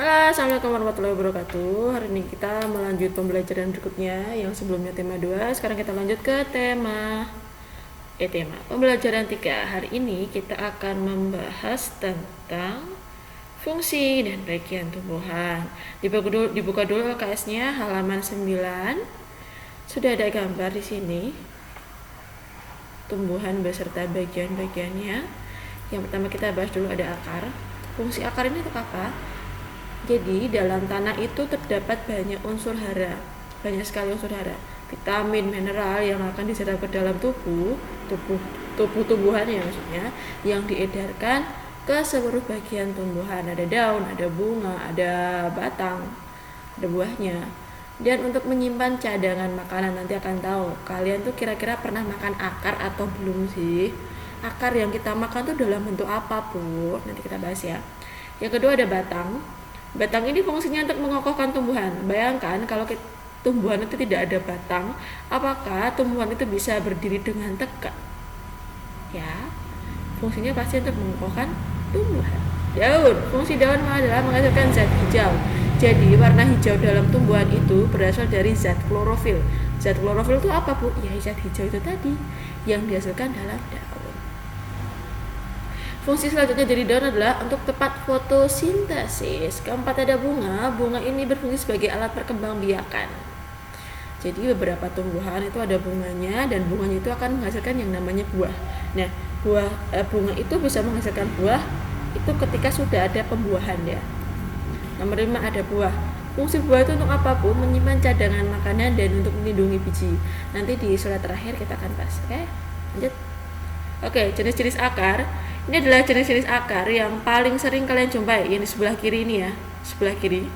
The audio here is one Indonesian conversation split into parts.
Halo, assalamualaikum warahmatullahi wabarakatuh. Hari ini kita melanjut pembelajaran berikutnya yang sebelumnya tema 2. Sekarang kita lanjut ke tema pembelajaran 3. Hari ini kita akan membahas tentang fungsi dan bagian tumbuhan. Dibuka dulu LKS-nya halaman 9. Sudah ada gambar di sini. Tumbuhan beserta bagian-bagiannya. Yang pertama kita bahas dulu ada akar. Fungsi akar ini untuk apa? Jadi dalam tanah itu terdapat banyak unsur hara, banyak sekali unsur hara, vitamin, mineral yang akan diserap ke dalam tumbuhan ya maksudnya, yang diedarkan ke seluruh bagian tumbuhan. Ada daun, ada bunga, ada batang, ada buahnya. Dan untuk menyimpan cadangan makanan, nanti akan tahu kalian tuh kira-kira pernah makan akar atau belum sih? Akar yang kita makan tuh dalam bentuk apa, Bu? Nanti kita bahas ya. Yang kedua ada batang. Batang ini fungsinya untuk mengokohkan tumbuhan. Bayangkan kalau tumbuhan itu tidak ada batang, apakah tumbuhan itu bisa berdiri dengan tegak? Ya, fungsinya pasti untuk mengokohkan tumbuhan. Daun, fungsi daun adalah menghasilkan zat hijau. Jadi warna hijau dalam tumbuhan itu berasal dari zat klorofil. Zat klorofil itu apa, Bu? Ya, zat hijau itu tadi yang dihasilkan dalam daun. Fungsi selanjutnya dari daun adalah untuk tempat fotosintesis. Keempat ada bunga. Bunga ini berfungsi sebagai alat perkembangbiakan. Jadi beberapa tumbuhan itu ada bunganya, dan bunganya itu akan menghasilkan yang namanya buah. Nah, bunga itu bisa menghasilkan buah itu ketika sudah ada pembuahan ya. Nomor 5 ada buah. Fungsi buah itu untuk apa, Bu? Menyimpan cadangan makanan dan untuk melindungi biji. Nanti di slide terakhir kita akan bahas. Oke, lanjut. Oke, jenis-jenis akar. Ini adalah jenis-jenis akar yang paling sering kalian jumpai. Yang di sebelah kiri ini ya, sebelah kiri.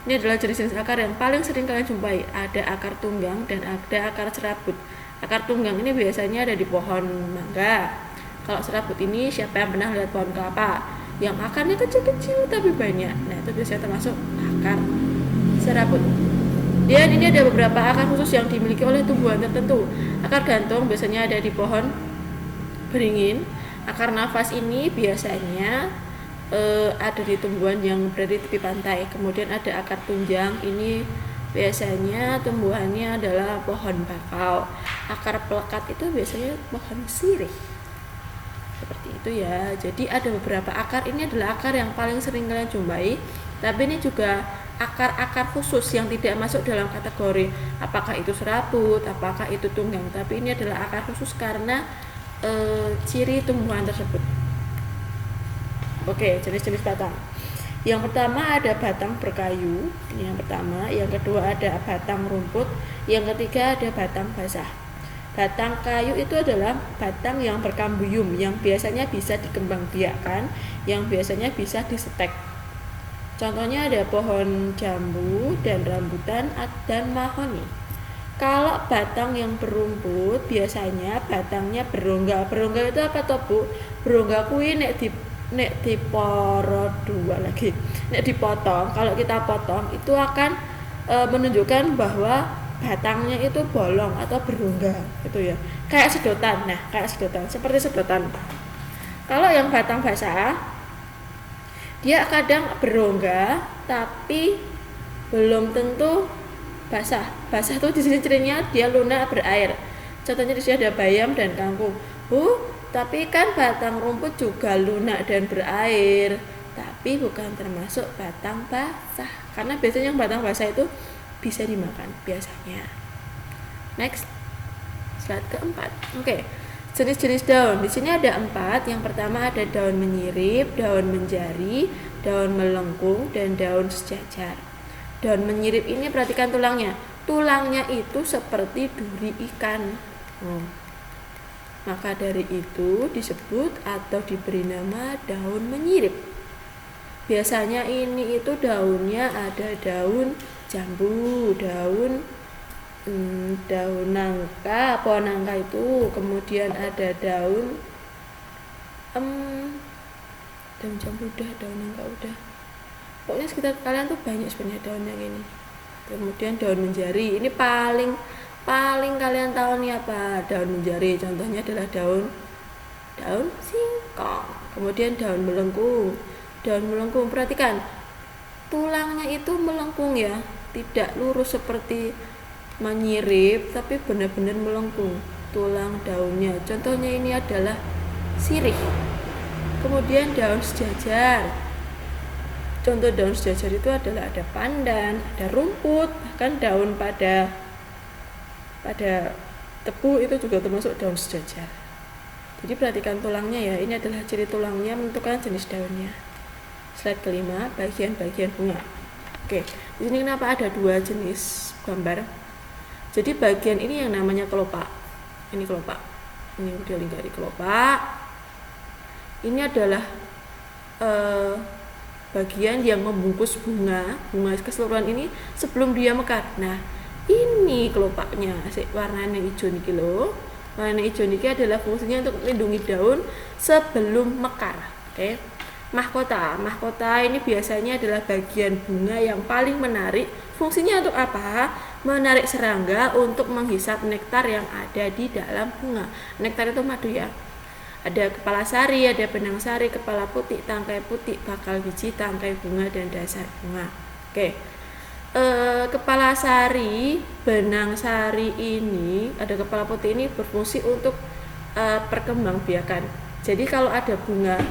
Ini adalah jenis-jenis akar yang paling sering kalian jumpai. Ada akar tunggang dan ada akar serabut. Akar tunggang ini biasanya ada di pohon mangga. Kalau serabut ini siapa yang pernah lihat pohon kelapa? Yang akarnya kecil-kecil tapi banyak. Nah, itu biasanya termasuk akar serabut. Dan ini ada beberapa akar khusus yang dimiliki oleh tumbuhan tertentu. Akar gantung biasanya ada di pohon beringin. Akar nafas ini biasanya ada di tumbuhan yang berada di tepi pantai. Kemudian ada akar tunjang, ini biasanya tumbuhannya adalah pohon bakau. Akar pelekat itu biasanya pohon sirih. Seperti itu ya. Jadi ada beberapa akar, ini adalah akar yang paling sering kalian jumpai. Tapi ini juga akar-akar khusus yang tidak masuk dalam kategori apakah itu serabut, apakah itu tunggang. Tapi ini adalah akar khusus karena ciri tumbuhan tersebut. Oke, jenis-jenis batang. Yang pertama ada batang berkayu, ini yang pertama. Yang kedua ada batang rumput. Yang ketiga ada batang basah. Batang kayu itu adalah batang yang berkambium, yang biasanya bisa dikembangbiakkan, yang biasanya bisa disetek. Contohnya ada pohon jambu dan rambutan dan mahoni. Kalau batang yang berumput biasanya batangnya berongga. Berongga itu apa toh, Bu? Berongga kuwi nek diporo dua lagi. Nek dipotong, kalau kita potong itu akan menunjukkan bahwa batangnya itu bolong atau berongga gitu ya. Kayak sedotan. Nah, kayak sedotan, seperti sedotan. Kalau yang batang basah dia kadang berongga tapi belum tentu basah. Basah tuh di sini cirinya dia lunak berair. Contohnya di sini ada bayam dan kangkung. Bu, tapi kan batang rumput juga lunak dan berair, tapi bukan termasuk batang basah. Karena biasanya yang batang basah itu bisa dimakan biasanya. Next, slide keempat. Oke. Jenis-jenis daun. Di sini ada 4. Yang pertama ada daun menyirip, daun menjari, daun melengkung, dan daun sejajar. Daun menyirip ini perhatikan tulangnya. Tulangnya itu seperti duri ikan. Maka dari itu disebut atau diberi nama daun menyirip. Biasanya ini itu daunnya ada daun jambu, daun nangka, pohon nangka itu. Kemudian ada daun jambu udah, daun nangka udah. Pokoknya sekitar kalian tuh banyak sebenarnya daun yang ini. Kemudian daun menjari, ini paling kalian tahu nih apa daun menjari. Contohnya adalah daun singkong. Kemudian daun melengkung. Perhatikan tulangnya itu melengkung ya, tidak lurus seperti menyirip, tapi benar-benar melengkung tulang daunnya. Contohnya ini adalah sirih. Kemudian daun sejajar. Contoh daun sejajar itu adalah ada pandan, ada rumput, bahkan daun pada tebu itu juga termasuk daun sejajar. Jadi perhatikan tulangnya ya, ini adalah ciri tulangnya menentukan jenis daunnya. Slide kelima, bagian-bagian bunga. Oke, di sini kenapa ada dua jenis gambar? Jadi bagian ini yang namanya kelopak. Ini kelopak. Ini udah lingkari kelopak. Ini adalah bagian yang membungkus bunga keseluruhan ini sebelum dia mekar. Nah, ini kelopaknya, warnanya hijau niki loh. Warna hijau niki adalah fungsinya untuk melindungi daun sebelum mekar. Oke. Mahkota ini biasanya adalah bagian bunga yang paling menarik. Fungsinya untuk apa? Menarik serangga untuk menghisap nektar yang ada di dalam bunga. Nektar itu madu ya. Ada kepala sari, ada benang sari, kepala putih, tangkai putih, bakal biji, tangkai bunga, dan dasar bunga. Oke. Kepala sari, benang sari ini, ada kepala putih ini berfungsi untuk perkembangbiakan. Jadi kalau ada bunga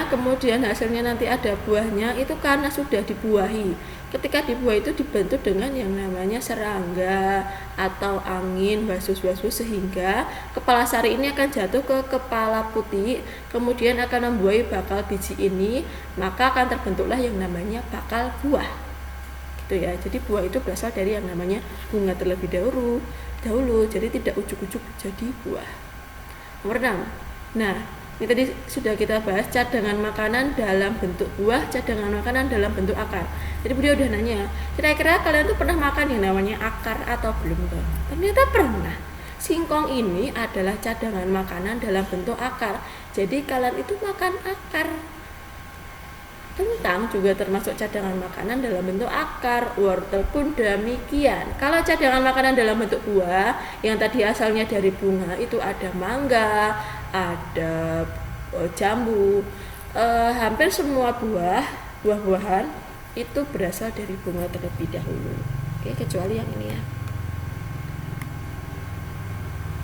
kemudian hasilnya nanti ada buahnya, itu karena sudah dibuahi. Ketika dibuahi itu dibantu dengan yang namanya serangga atau angin, wasus-wasus, sehingga kepala sari ini akan jatuh ke kepala putih, kemudian akan membuahi bakal biji ini, maka akan terbentuklah yang namanya bakal buah. Gitu ya. Jadi buah itu berasal dari yang namanya bunga terlebih dahulu, jadi tidak ujuk-ujuk jadi buah. Nomor 6. Nah, ini tadi sudah kita bahas cadangan makanan dalam bentuk buah, cadangan makanan dalam bentuk akar. Jadi beliau udah nanya, kira-kira kalian tuh pernah makan yang namanya akar atau belum? Ternyata pernah. Singkong ini adalah cadangan makanan dalam bentuk akar. Jadi kalian itu makan akar. Kentang juga termasuk cadangan makanan dalam bentuk akar, wortel pun demikian. Kalau cadangan makanan dalam bentuk buah, yang tadi asalnya dari bunga, itu ada mangga, ada jambu, hampir semua buah-buahan itu berasal dari bunga terlebih dahulu. Oke, kecuali yang ini ya.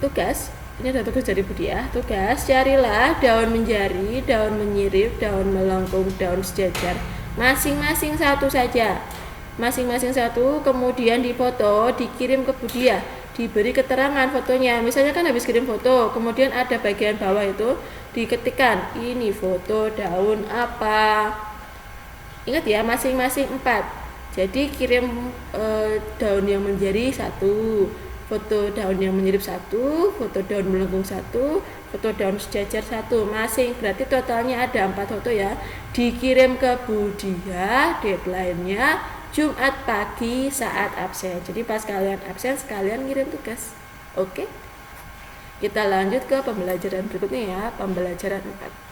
Tugas, ini ada tugas dari Budi ya. Tugas, carilah daun menjari, daun menyirip, daun melengkung, daun sejajar. Masing-masing satu saja. Masing-masing satu, kemudian difoto, dikirim ke Budi ya. Diberi keterangan fotonya. Misalnya kan habis kirim foto, kemudian ada bagian bawah itu diketikkan, ini foto daun apa. Ingat ya, masing-masing 4. Jadi kirim daun yang menjadi 1, foto daun yang menyirip 1, foto daun melengkung 1, foto daun sejajar 1, masing, berarti totalnya ada 4 foto ya. Dikirim ke Budia, deadline-nya Jumat pagi saat absen. Jadi pas kalian absen sekalian ngirim tugas. Oke. Kita lanjut ke pembelajaran berikutnya ya, pembelajaran 4.